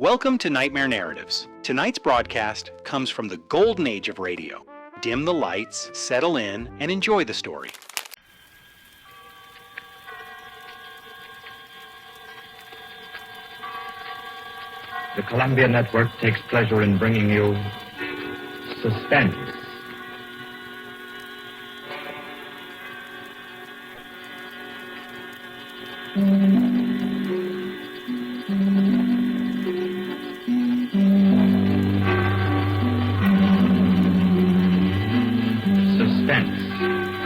Welcome to Nightmare Narratives. Tonight's broadcast comes from the golden age of radio. Dim the lights, settle in, and enjoy the story. The Columbia Network takes pleasure in bringing you Suspense.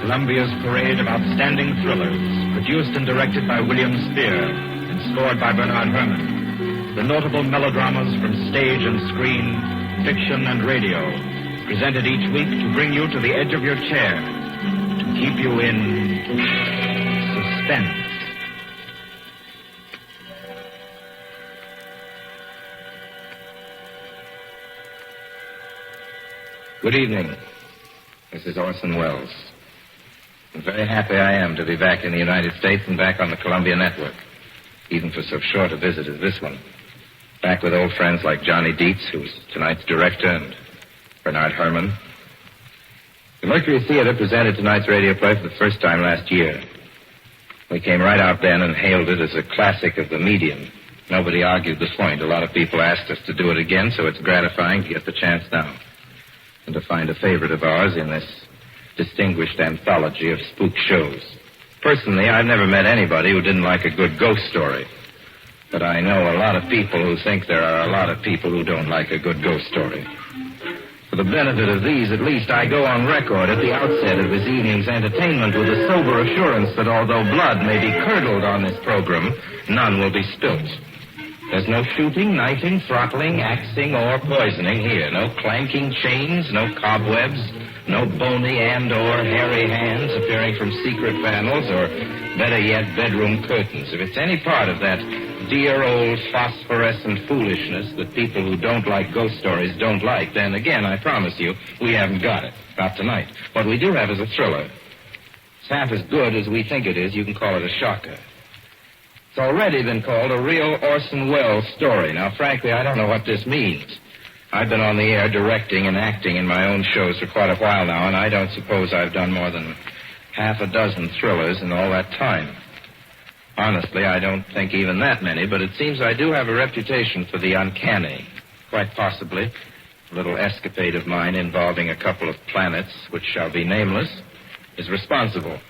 Columbia's parade of outstanding thrillers, produced and directed by William Spear and scored by Bernard Herrmann. The notable melodramas from stage and screen, fiction and radio, presented each week to bring you to the edge of your chair, to keep you in suspense. Good evening. This is Orson Welles. I'm very happy I am to be back in the United States and back on the Columbia Network, even for so short a visit as this one. Back with old friends like Johnny Dietz, who's tonight's director, and Bernard Herrmann. The Mystery Theater presented tonight's radio play for the first time last year. We came right out then and hailed it as a classic of the medium. Nobody argued the point. A lot of people asked us to do it again, so it's gratifying to get the chance now. And to find a favorite of ours in this distinguished anthology of spook shows. Personally, I've never met anybody who didn't like a good ghost story. But I know a lot of people who think there are a lot of people who don't like a good ghost story. For the benefit of these, at least, I go on record at the outset of this evening's entertainment with a sober assurance that although blood may be curdled on this program, none will be spilt. There's no shooting, knifing, throttling, axing, or poisoning here. No clanking chains, no cobwebs, no bony and/or hairy hands appearing from secret panels, or, better yet, bedroom curtains. If it's any part of that dear old phosphorescent foolishness that people who don't like ghost stories don't like, then again, I promise you, we haven't got it. Not tonight. What we do have is a thriller. It's half as good as we think it is. You can call it a shocker. It's already been called a real Orson Welles story. Now, frankly, I don't know what this means. I've been on the air directing and acting in my own shows for quite a while now, and I don't suppose I've done more than half a dozen thrillers in all that time. Honestly, I don't think even that many, but it seems I do have a reputation for the uncanny. Quite possibly, a little escapade of mine involving a couple of planets, which shall be nameless, is responsible.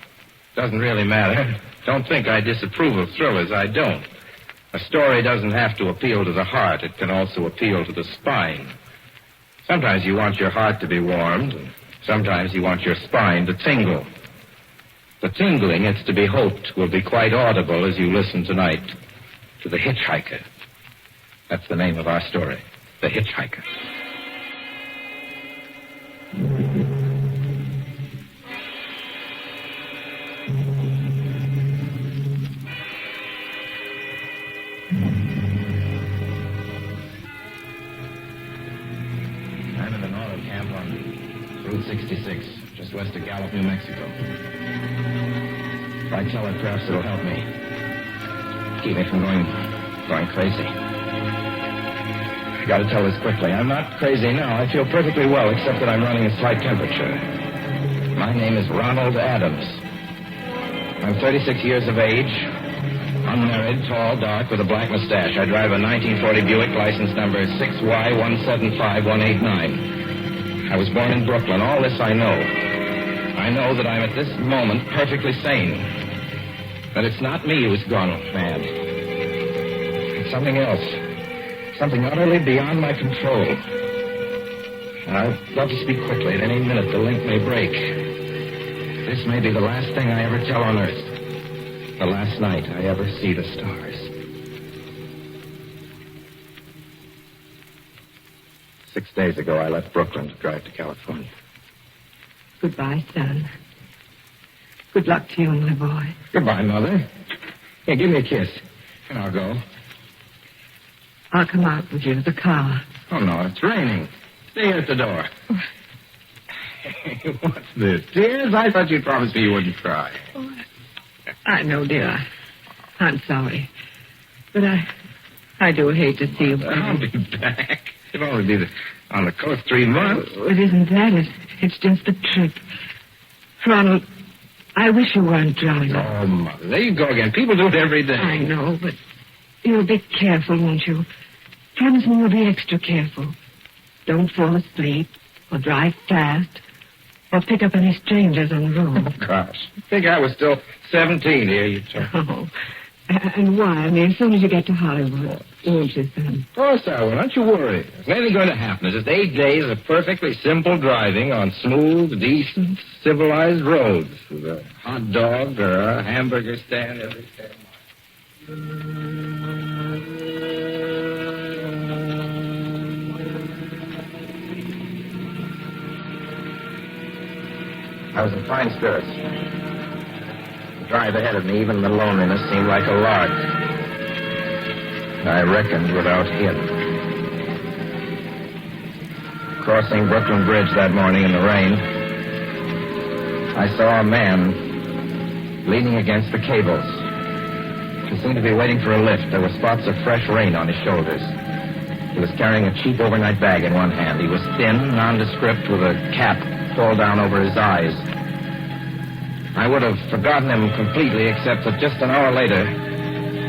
Doesn't really matter. Don't think I disapprove of thrillers. I don't. A story doesn't have to appeal to the heart. It can also appeal to the spine. Sometimes you want your heart to be warmed, and sometimes you want your spine to tingle. The tingling, it's to be hoped, will be quite audible as you listen tonight to The Hitchhiker. That's the name of our story, The Hitchhiker. I'm in an auto camp on Route 66, just west of Gallup, New Mexico. If I tell it, perhaps it'll help me. Keep me from going crazy. I gotta tell this quickly. I'm not crazy now. I feel perfectly well, except that I'm running a slight temperature. My name is Ronald Adams. I'm 36 years of age, unmarried, tall, dark, with a black mustache. I drive a 1940 Buick, license number 6Y175189. I was born in Brooklyn. All this I know. I know that I'm at this moment perfectly sane. That it's not me who's gone mad. It's something else. Something utterly beyond my control. And I'd love to speak quickly. At any minute, the link may break. This may be the last thing I ever tell on Earth. The last night I ever see the stars. 6 days ago, I left Brooklyn to drive to California. Goodbye, son. Good luck to you and my boy. Goodbye, Mother. Here, give me a kiss, and I'll go. I'll come out with you to the car. Oh, no, it's raining. Stay here at the door. Hey, what's this? Tears? I thought you'd promised me you wouldn't cry. Oh, I know, dear. I'm sorry. But I do hate to see you. I'll be back. It'll only be on the coast 3 months. It isn't that. It's just the trip. Ronald, I wish you weren't driving. Oh, Mother, there you go again. People do it every day. I know, but you'll be careful, won't you? Promise me you'll be extra careful. Don't fall asleep, or drive fast, or pick up any strangers on the road. Oh, gosh. I think I was still 17 here, you told me. Oh. And why? I mean, as soon as you get to Hollywood, won't you, son? Of course I will. Don't you worry. There's nothing going to happen. It's just 8 days of perfectly simple driving on smooth, decent, civilized roads with a hot dog or a hamburger stand every 10 miles. I was in fine spirits. The drive ahead of me, even the loneliness, seemed like a lark. I reckoned without him. Crossing Brooklyn Bridge that morning in the rain, I saw a man leaning against the cables. He seemed to be waiting for a lift. There were spots of fresh rain on his shoulders. He was carrying a cheap overnight bag in one hand. He was thin, nondescript, with a cap pulled down over his eyes. I would have forgotten him completely, except that just an hour later,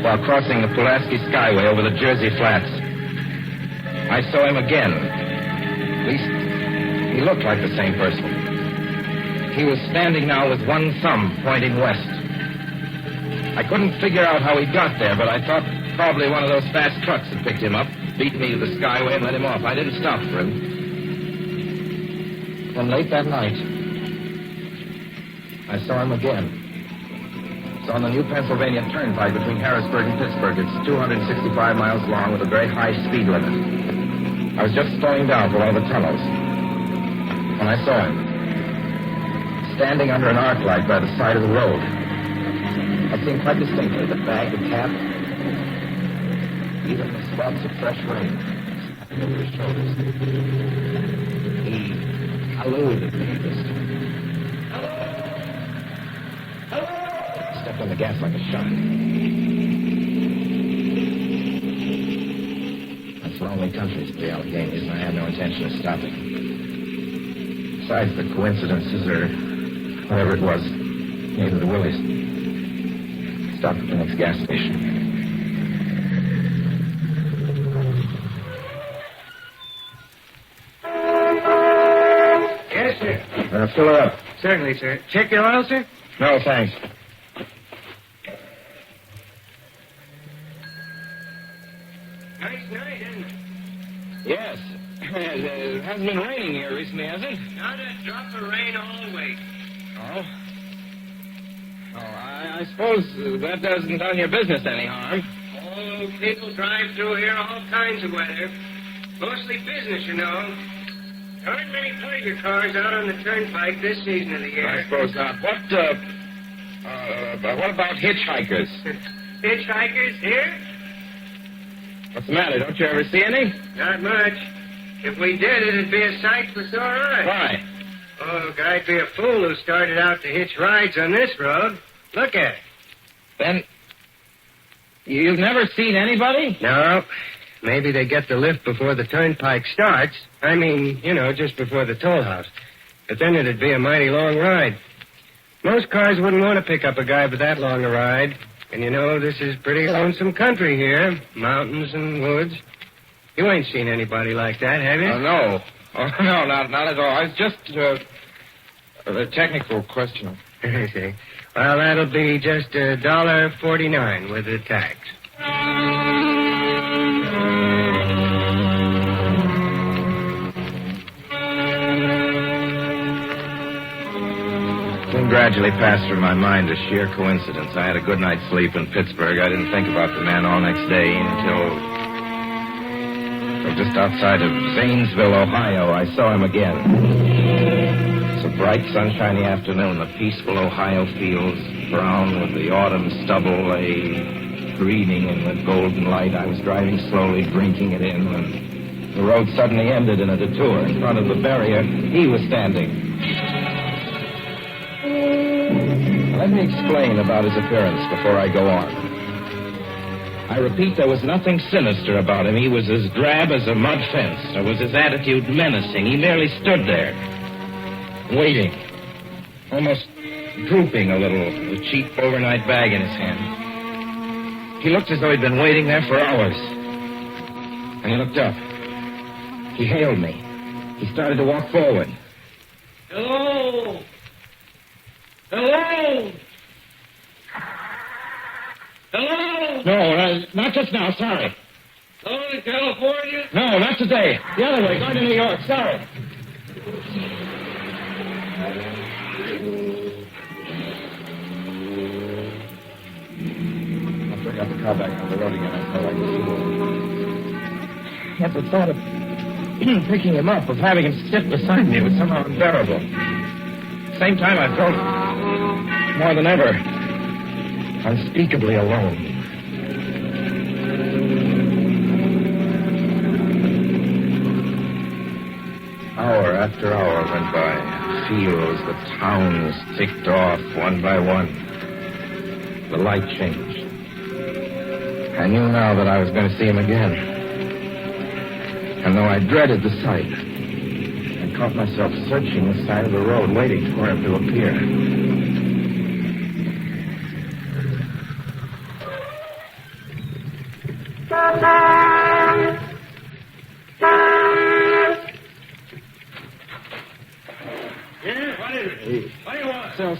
while crossing the Pulaski Skyway over the Jersey Flats, I saw him again. At least, he looked like the same person. He was standing now with one thumb pointing west. I couldn't figure out how he got there, but I thought probably one of those fast trucks had picked him up, beat me to the Skyway, and let him off. I didn't stop for him. Then late that night, I saw him again. It's on the new Pennsylvania Turnpike between Harrisburg and Pittsburgh. It's 265 miles long with a very high speed limit. I was just slowing down for one of the tunnels when I saw him standing under an arc light by the side of the road. I'd seen quite distinctly the bag, the cap, even the spots of fresh rain over his shoulders. He hallooed at me this time. Stepped on the gas like a shot. That's lonely country, the Alleghenies, and I had no intention of stopping. Besides the coincidences, or whatever it was, came to the Willys. Stopped at the next gas station. Yes, sir. Fill her up. Certainly, sir. Check your oil, sir? No, thanks. Nice night, isn't it? Yes. It hasn't been raining here recently, has it? Not a drop of rain all week. Oh. I suppose that hasn't done your business any harm. Oh, people drive through here all kinds of weather. Mostly business, you know. There aren't many pleasure cars out on the turnpike this season of the year. I suppose not. What about hitchhikers? Hitchhikers here? What's the matter? Don't you ever see any? Not much. If we did, it'd be a sight for sore eyes. Why? Oh, I'd be a fool who started out to hitch rides on this road. Look at it. Then, you've never seen anybody? No. Maybe they get the lift before the turnpike starts. I mean, you know, just before the toll house. But then it'd be a mighty long ride. Most cars wouldn't want to pick up a guy for that long a ride. And you know, this is pretty lonesome country here. Mountains and woods. You ain't seen anybody like that, have you? No. Oh, no, not at all. It's just a technical question. I see. Well, that'll be just $1.49 with the tax. Then gradually passed through my mind a sheer coincidence. I had a good night's sleep in Pittsburgh. I didn't think about the man all next day until just outside of Zanesville, Ohio, I saw him again. It's a bright, sunshiny afternoon. The peaceful Ohio fields, brown with the autumn stubble, lay greening in the golden light. I was driving slowly, drinking it in, when the road suddenly ended in a detour. In front of the barrier, he was standing. Let me explain about his appearance before I go on. I repeat, there was nothing sinister about him. He was as drab as a mud fence, or was his attitude menacing. He merely stood there, waiting, almost drooping a little, with a cheap overnight bag in his hand. He looked as though he'd been waiting there for hours. And he looked up. He hailed me. He started to walk forward. Hello? Hello? Hello? No, not just now, sorry. Hello to California? No, not today. The other way, going to New York, sorry. I'll bring up the car back on the road again. I felt like this. Yet the thought of picking him up, of having him sit beside me, was somehow unbearable. At the same time, I felt more than ever unspeakably alone. Hour after hour went by. Fields, the towns ticked off one by one. The light changed. I knew now that I was going to see him again. And though I dreaded the sight, I caught myself searching the side of the road, waiting for him to appear.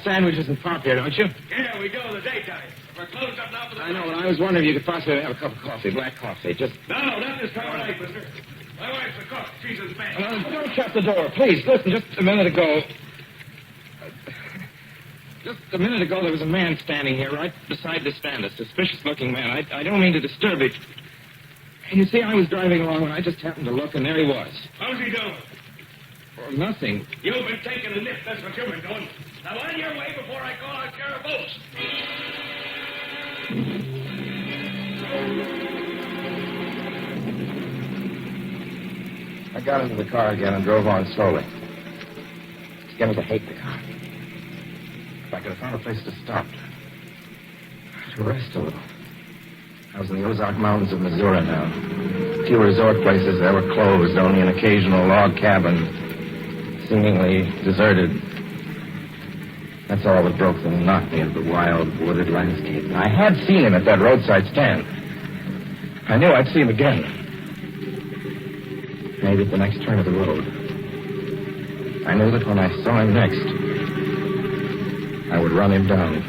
Sandwiches and pop here, don't you? Yeah, we do in the daytime. We're closed up now for the... I know, and I was wondering if you could possibly have a cup of coffee, black coffee, just... No, not this time of night, mister. My wife's a cook. She's a Spanish. Don't shut the door, please. Listen, just a minute ago... Just a minute ago, there was a man standing here right beside the stand, a suspicious-looking man. I don't mean to disturb it. You see, I was driving along, and I just happened to look, and there he was. How's he doing? Well, nothing. You've been taking a nip. That's what you've been doing. Now, on your way before I call out sheriff Oates. I got into the car again and drove on slowly. It's beginning to hate the car. If I could have found a place to stop, to rest a little. I was in the Ozark Mountains of Missouri now. Few resort places there were closed, only an occasional log cabin, seemingly deserted. That's all that broke the monotony of the wild, wooded landscape. I had seen him at that roadside stand. I knew I'd see him again. Maybe at the next turn of the road. I knew that when I saw him next, I would run him down.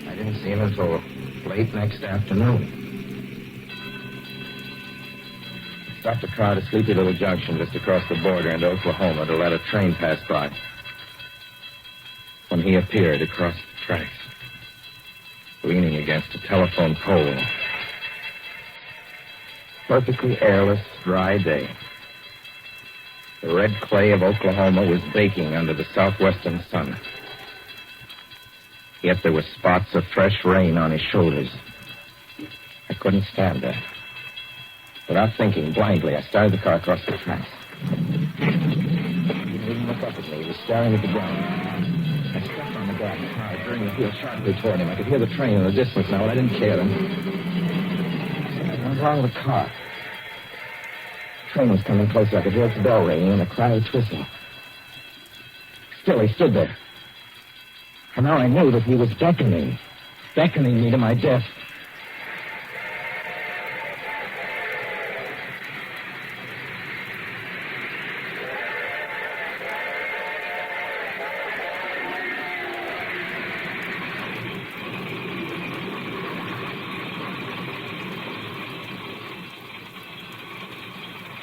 I didn't see him until late next afternoon. I stopped the car at a sleepy little junction just across the border into Oklahoma to let a train pass by. When he appeared across the tracks, leaning against a telephone pole. Perfectly airless, dry day. The red clay of Oklahoma was baking under the southwestern sun. Yet there were spots of fresh rain on his shoulders. I couldn't stand that. Without thinking, blindly, I started the car across the tracks. He didn't even look up at me. He was staring at the ground. I stepped on the gas hard, turning the wheel sharply toward him. I could hear the train in the distance now, but I didn't care. What was wrong with the car? The train was coming closer. I could hear its bell ringing and a cry of whistle. Still, he stood there. And now I knew that he was beckoning me to my death.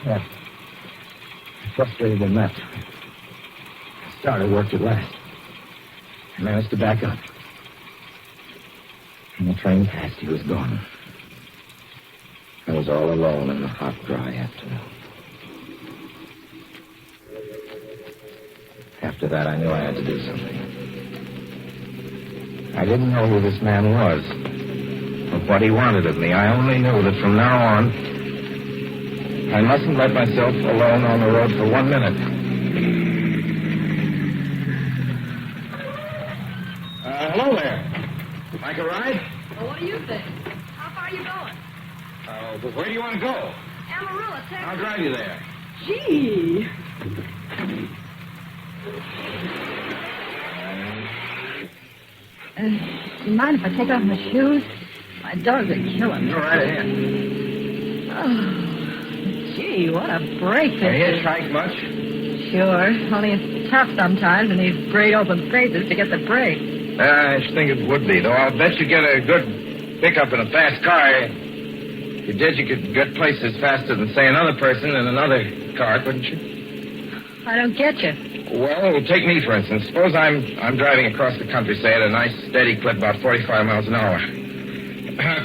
Yeah. Frustrated and left. Started work at last. I managed to back up. When the train passed, he was gone. I was all alone in the hot, dry afternoon. After that, I knew I had to do something. I didn't know who this man was, or what he wanted of me. I only knew that from now on, I mustn't let myself alone on the road for 1 minute. Hello there. Like a ride? Well, what do you think? How far are you going? But where do you want to go? Amarillo, Texas. I'll drive you there. Gee. Do you mind if I take off my shoes? My dogs are killing me. Go right ahead. Oh, gee, what a break this You is. hitchhike much? Sure, only it's tough sometimes in these great open spaces to get the break. I should think it would be, though I'll bet you get a good pickup in a fast car. If you did, you could get places faster than, say, another person in another car, couldn't you? I don't get you. Well, take me, for instance. Suppose I'm driving across the country, say, at a nice, steady clip, about 45 miles an hour.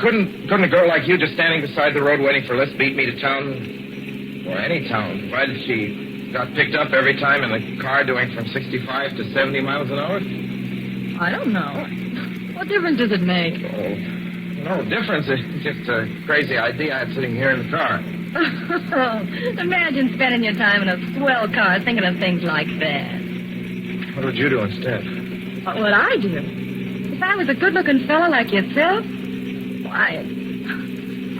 Couldn't a girl like you just standing beside the road waiting for a lift beat me to town? Or any town, provided she got picked up every time in the car doing from 65 to 70 miles an hour? I don't know. What difference does it make? Oh, no difference. It's just a crazy idea I had sitting here in the car. Imagine spending your time in a swell car thinking of things like that. What would you do instead? What would I do? If I was a good-looking fellow like yourself, why,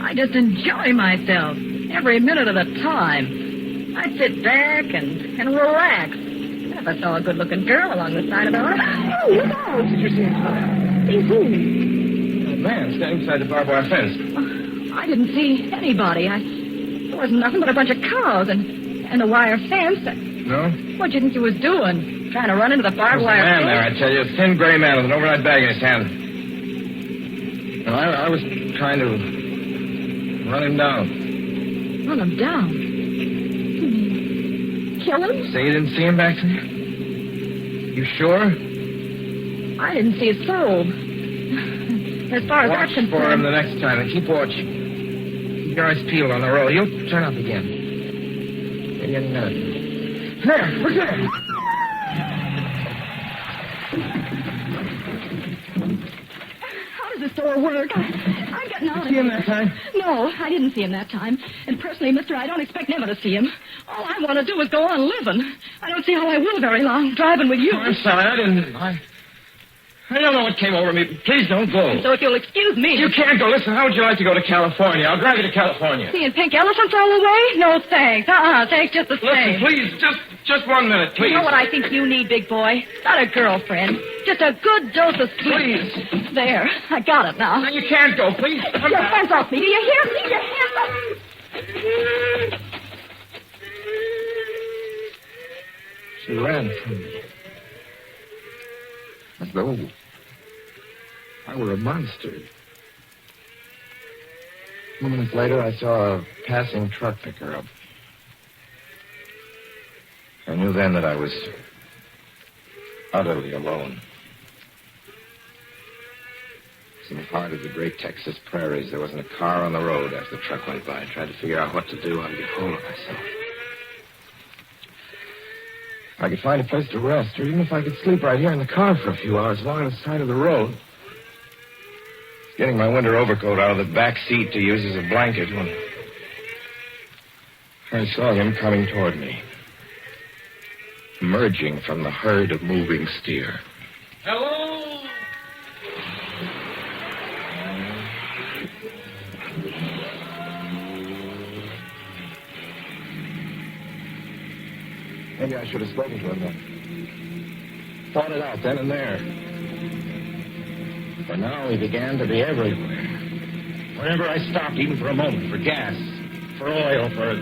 I just enjoy myself every minute of the time. I'd sit back and relax. If I saw a good-looking girl along the side of the road. Oh, look out! Did you see him? See who? A man standing beside the barbed wire fence. I didn't see anybody. There wasn't nothing but a bunch of cows and a wire fence. No? What do you think you was doing? Trying to run into the barbed wire There's a man fence? there, I tell you. A thin gray man with an overnight bag in his hand. And I was trying to run him down. Run him down? You mean kill him? Say you didn't see him back there? You sure? I didn't see a soul. As far as Watch I'm for him concerned. the next time and keep watching. Keep your eyes peeled on the road. He'll turn up again. Maybe in a minute. There, look there. How does this door work? I'm getting out of See him here. that time? No, I didn't see him that time. And personally, mister, I don't expect never to see him. All I want to do is go on living. I don't see how I will very long, driving with you. I'm sorry, I don't know what came over me. Please don't go. So if you'll excuse me... You can't go. Listen, how would you like to go to California? I'll drive you to California. Seeing pink elephants all the way? No, thanks. Thanks just the Listen, same. please, just 1 minute, please. You know what I think you need, big boy? Not a girlfriend. Just a good dose of sweet. Please. There, I got it now. No, you can't go, please. Get your hands off me. Do you hear me? Your hands off me. She ran from me. As though I were a monster. A few minutes later, I saw a passing truck pick her up. I knew then that I was utterly alone. In the heart of the great Texas prairies, there wasn't a car on the road as the truck went by. I tried to figure out what to do, how to get hold of myself. If I could find a place to rest, or even if I could sleep right here in the car for a few hours along the side of the road. Getting my winter overcoat out of the back seat to use as a blanket when I saw him coming toward me, emerging from the herd of moving steer. Hello? Maybe I should have spoken to him then. Thought it out then and there. For now, he began to be everywhere. Whenever I stopped, even for a moment, for gas, for oil, for a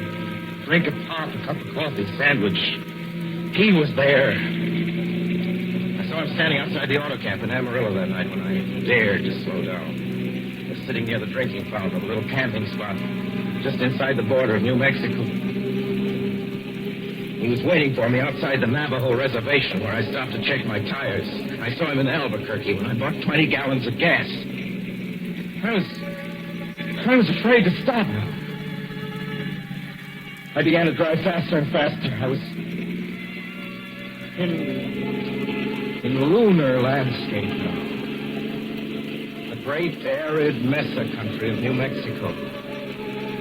drink of pop, a cup of coffee, sandwich, he was there. I saw him standing outside the auto camp in Amarillo that night when I dared to slow down. He was sitting near the drinking fountain of a little camping spot just inside the border of New Mexico. He was waiting for me outside the Navajo reservation where I stopped to check my tires. I saw him in Albuquerque when I bought 20 gallons of gas. I was afraid to stop. I began to drive faster and faster. I was in lunar landscape now. The great arid mesa country of New Mexico.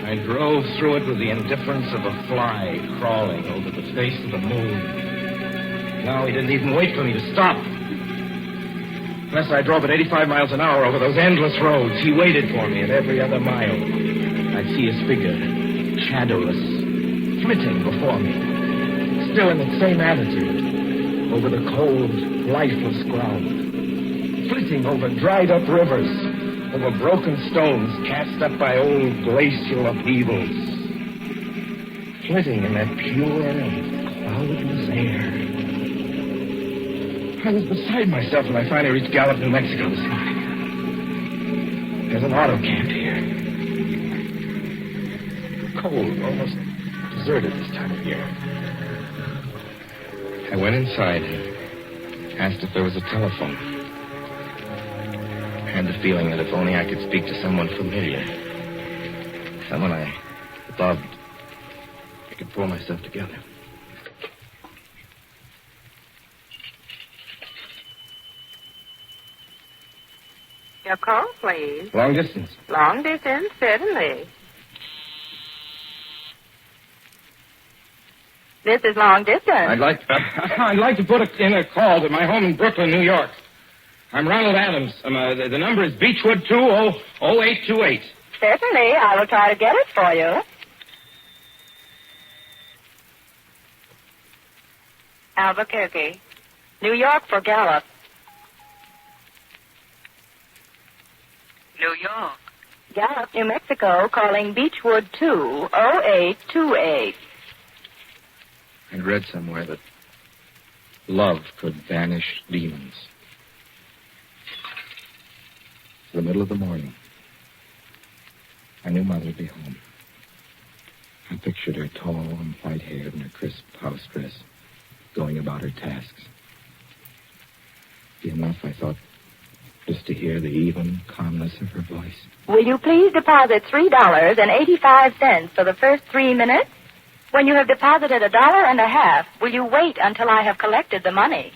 I drove through it with the indifference of a fly crawling over the face of the moon. Now he didn't even wait for me to stop. Unless I drove at 85 miles an hour over those endless roads, he waited for me at every other mile. I'd see his figure, shadowless, flitting before me, still in the same attitude, over the cold, lifeless ground, flitting over dried-up rivers, over broken stones cast up by old glacial upheavals, flitting in that pure and cloudless air. I was beside myself when I finally reached Gallup, New Mexico this morning. There's an auto camp here. Cold, almost deserted this time of year. I went inside and asked if there was a telephone. I had the feeling that if only I could speak to someone familiar, someone I loved, I could pull myself together. Your call, please. Long distance. Long distance, certainly. This is long distance. I'd like to put in a call to my home in Brooklyn, New York. I'm Ronald Adams. The number is Beechwood 200828. Certainly, I will try to get it for you. Albuquerque, New York for Gallup. New York. Gallup, New Mexico, calling Beechwood 20828. I'd read somewhere that love could banish demons. It's the middle of the morning. I knew Mother would be home. I pictured her tall and white-haired in her crisp house dress, going about her tasks. Be enough, I thought, just to hear the even calmness of her voice. Will you please deposit $3.85 for the first 3 minutes? When you have deposited $1.50, will you wait until I have collected the money?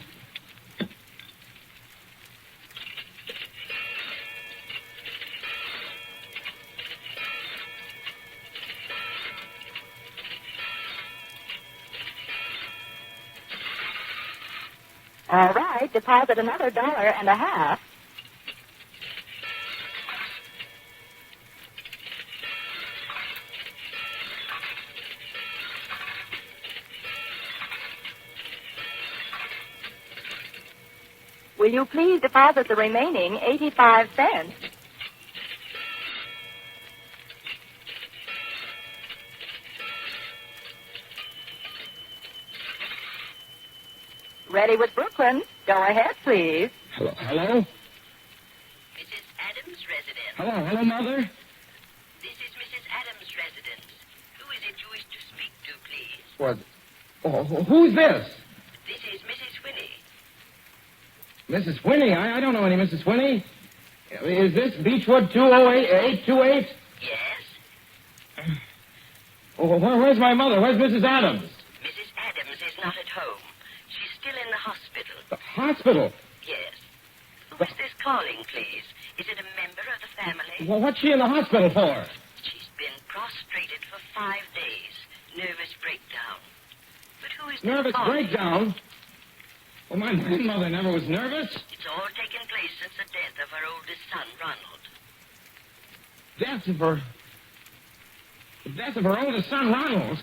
All right, deposit another $1.50. Will you please deposit the remaining 85 cents? Ready with Brooklyn. Go ahead, please. Hello? Mrs. Adams' residence. Hello, Mother? This is Mrs. Adams' residence. Who is it you wish to speak to, please? What? Oh, who's this? This is Mrs. Winnie. Mrs. Winnie? I don't know any Mrs. Winnie. Is this Beechwood 200828? Yes? Oh, where's my mother? Where's Mrs. Adams? Mrs. Adams is not at home. She's still in the hospital. The hospital? Yes. Who is this calling, please? Is it a member of the family? Well, what's she in the hospital for? She's been prostrated for 5 days. Nervous breakdown. But who is this Nervous calling? breakdown? Well, my mother never was nervous. It's all taken place since the death of her oldest son, Ronald. Death of her oldest son, Ronald?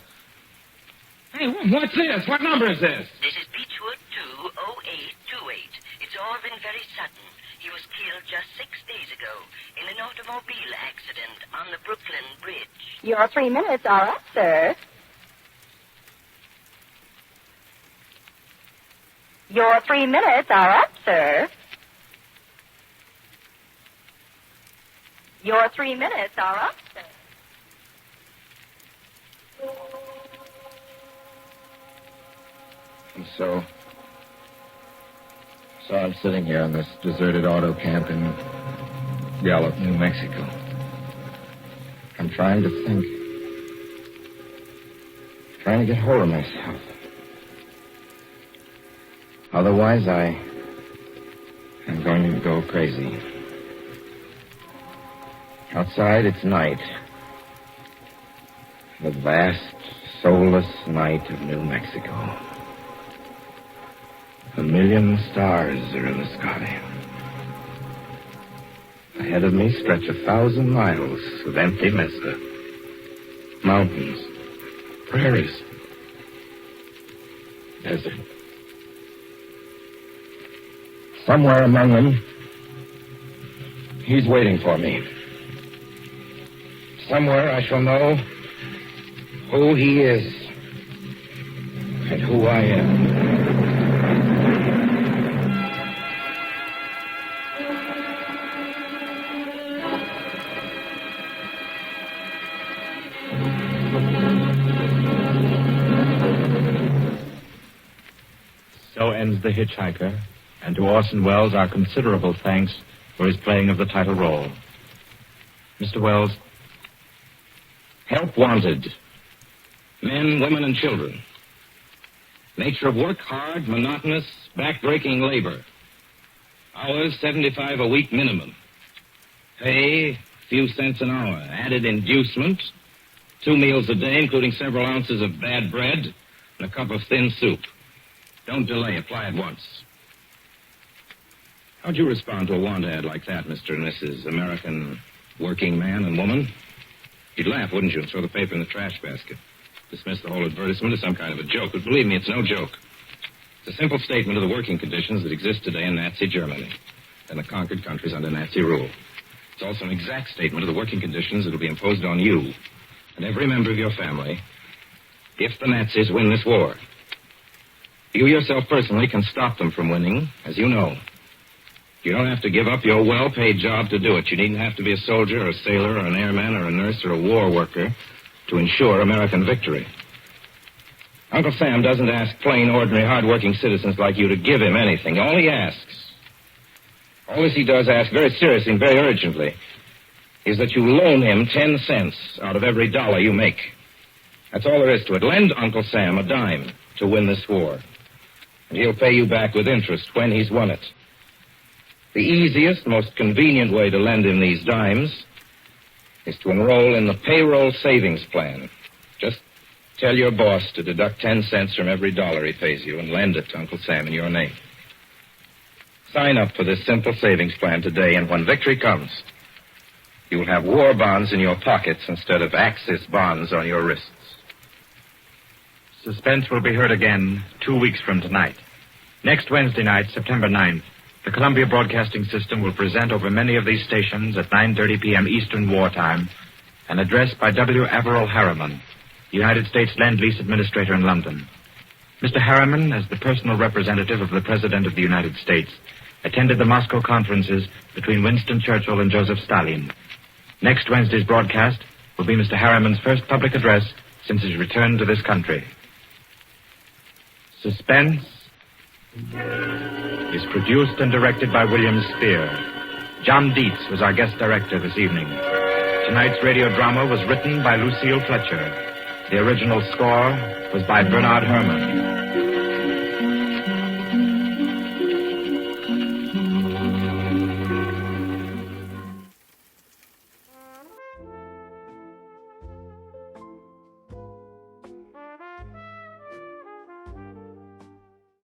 Hey, what's this? What number is this? This is Beechwood 20828. It's all been very sudden. He was killed just 6 days ago in an automobile accident on the Brooklyn Bridge. Your 3 minutes are up, sir. Your 3 minutes are up, sir. Your 3 minutes are up, sir. And so I'm sitting here in this deserted auto camp in Gallup, New Mexico. I'm trying to think. Trying to get hold of myself. Otherwise, I'm going to go crazy. Outside, it's night. The vast, soulless night of New Mexico. 1,000,000 stars are in the sky. Ahead of me stretch 1,000 miles of empty mesa. Mountains, prairies, desert. Somewhere among them, he's waiting for me. Somewhere I shall know who he is and who I am. So ends The Hitchhiker, and to Orson Welles our considerable thanks for his playing of the title role. Mr. Welles. Help wanted. Men, women, and children. Nature of work, hard, monotonous, back-breaking labor. Hours, 75 a week minimum. Pay, few cents an hour. Added inducement, 2 meals a day, including several ounces of bad bread and a cup of thin soup. Don't delay. Apply at once. How'd you respond to a want ad like that, Mr. and Mrs. American working man and woman? You'd laugh, wouldn't you, and throw the paper in the trash basket. Dismiss the whole advertisement as some kind of a joke. But believe me, it's no joke. It's a simple statement of the working conditions that exist today in Nazi Germany and the conquered countries under Nazi rule. It's also an exact statement of the working conditions that will be imposed on you and every member of your family if the Nazis win this war. You yourself personally can stop them from winning, as you know. You don't have to give up your well-paid job to do it. You needn't have to be a soldier or a sailor or an airman or a nurse or a war worker to ensure American victory. Uncle Sam doesn't ask plain, ordinary, hard-working citizens like you to give him anything. All he does ask very seriously and very urgently is that you loan him 10 cents out of every dollar you make. That's all there is to it. Lend Uncle Sam a dime to win this war, and he'll pay you back with interest when he's won it. The easiest, most convenient way to lend him these dimes is to enroll in the payroll savings plan. Just tell your boss to deduct 10 cents from every dollar he pays you and lend it to Uncle Sam in your name. Sign up for this simple savings plan today, and when victory comes, you will have war bonds in your pockets instead of Axis bonds on your wrists. Suspense will be heard again 2 weeks from tonight. Next Wednesday night, September 9th, the Columbia Broadcasting System will present over many of these stations at 9:30 p.m. Eastern Wartime an address by W. Averell Harriman, United States Lend-Lease Administrator in London. Mr. Harriman, as the personal representative of the President of the United States, attended the Moscow conferences between Winston Churchill and Joseph Stalin. Next Wednesday's broadcast will be Mr. Harriman's first public address since his return to this country. Suspense is produced and directed by William Spear. John Dietz was our guest director this evening. Tonight's radio drama was written by Lucille Fletcher. The original score was by Bernard Herrmann.